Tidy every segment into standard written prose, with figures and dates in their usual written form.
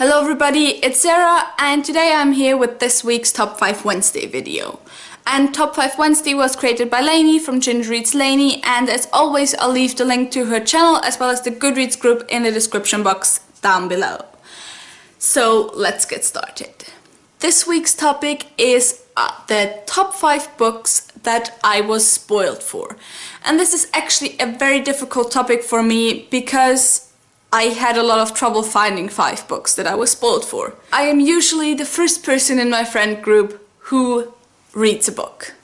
Hello everybody, it's Sarah and today I'm here with this week's Top 5 Wednesday video. And Top 5 Wednesday was created by Lainey from Ginger Reads Lainey, and as always I'll leave the link to her channel as well as the Goodreads group in the description box down below. So let's get started. This week's topic is the top 5 books that I was spoiled for. And this is actually a very difficult topic for me because I had a lot of trouble finding 5 books that I was spoiled for. I am usually the first person in my friend group who reads a book.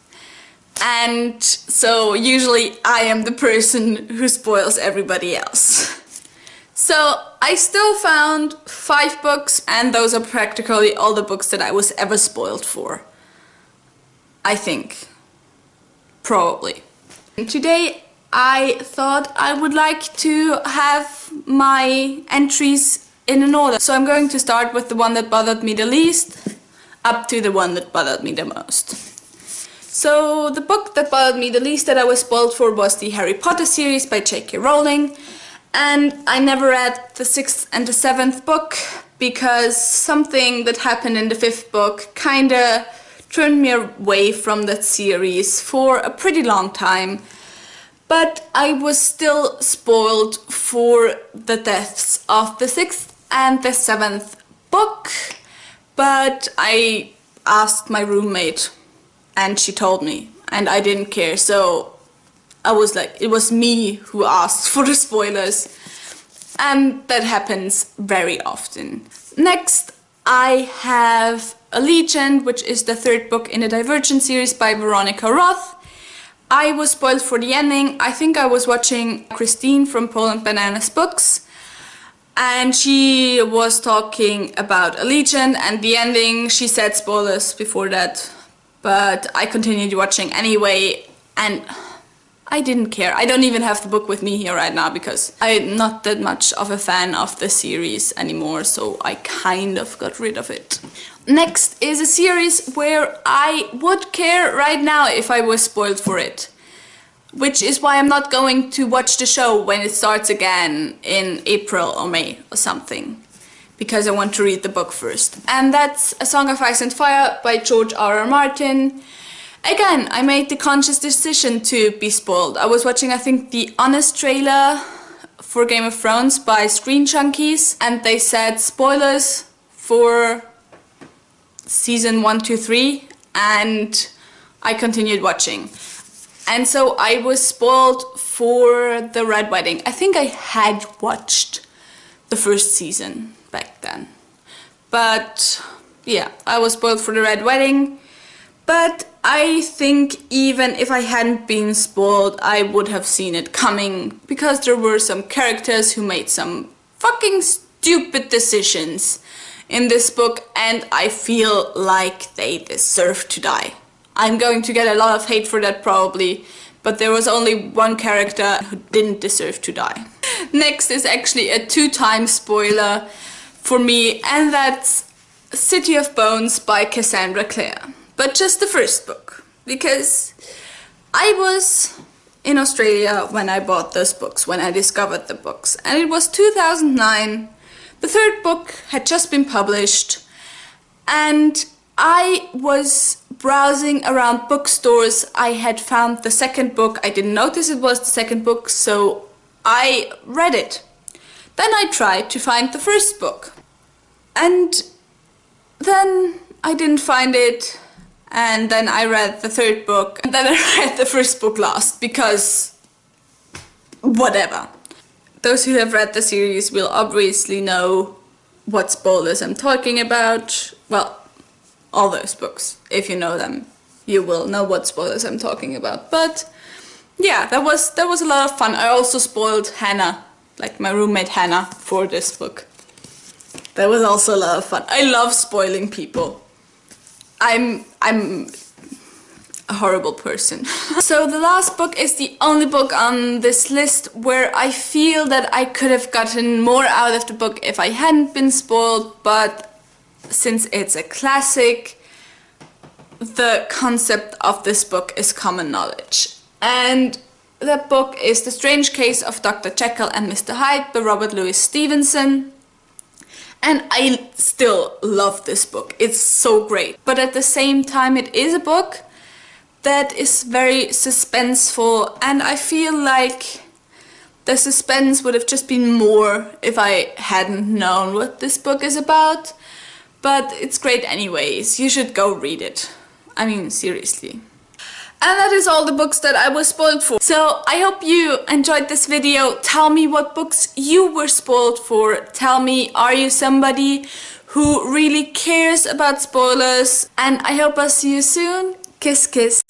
And so usually I am the person who spoils everybody else. So I still found 5 books, and those are practically all the books that I was ever spoiled for. I think. Probably. And today I thought I would like to have my entries in an order. So I'm going to start with the one that bothered me the least up to the one that bothered me the most. So the book that bothered me the least that I was spoiled for was the Harry Potter series by J.K. Rowling. And I never read the 6th and the 7th book because something that happened in the 5th book kinda turned me away from that series for a pretty long time. But I was still spoiled for the deaths of the 6th and the 7th book. But I asked my roommate and she told me and I didn't care. So I was like, it was me who asked for the spoilers. And that happens very often. Next, I have Allegiant, which is the 3rd book in the Divergent series by Veronica Roth. I was spoiled for the ending. I think I was watching Christine from Poland Bananas Books, and she was talking about Allegiant and the ending. She said spoilers before that, but I continued watching anyway, and I didn't care. I don't even have the book with me here right now because I'm not that much of a fan of the series anymore, so I kind of got rid of it. Next is a series where I would care right now if I was spoiled for it, which is why I'm not going to watch the show when it starts again in April or May or something, because I want to read the book first. And that's A Song of Ice and Fire by George R.R. Martin. Again, I made the conscious decision to be spoiled. I was watching, I think, the Honest trailer for Game of Thrones by Screen Junkies, and they said spoilers for season 1, 2, 3, and I continued watching. And so I was spoiled for the Red Wedding. I think I had watched the first season back then. But yeah, I was spoiled for the Red Wedding. But I think even if I hadn't been spoiled, I would have seen it coming, because there were some characters who made some fucking stupid decisions in this book, and I feel like they deserve to die. I'm going to get a lot of hate for that probably, but there was only one character who didn't deserve to die. Next is actually a 2-time spoiler for me, and that's City of Bones by Cassandra Clare. But just the first book, because I was in Australia when I bought those books, when I discovered the books, and it was 2009. The 3rd book had just been published, and I was browsing around bookstores. I had found the 2nd book. I didn't notice it was the 2nd book, so I read it. Then I tried to find the 1st book, and then I didn't find it. And then I read the 3rd book, and then I read the 1st book last, because whatever. Those who have read the series will obviously know what spoilers I'm talking about. Well, all those books, if you know them, you will know what spoilers I'm talking about. But yeah, that was a lot of fun. I also spoiled Hannah, like my roommate Hannah, for this book. That was also a lot of fun. I love spoiling people. I'm a horrible person. So the last book is the only book on this list where I feel that I could have gotten more out of the book if I hadn't been spoiled, but since it's a classic, the concept of this book is common knowledge. And that book is The Strange Case of Dr. Jekyll and Mr. Hyde by Robert Louis Stevenson. And I still love this book. It's so great. But at the same time, it is a book that is very suspenseful, and I feel like the suspense would have just been more if I hadn't known what this book is about. But it's great anyways. You should go read it. I mean, seriously. And that is all the books that I was spoiled for. So I hope you enjoyed this video. Tell me what books you were spoiled for. Tell me, are you somebody who really cares about spoilers? And I hope I'll see you soon. Kiss, kiss.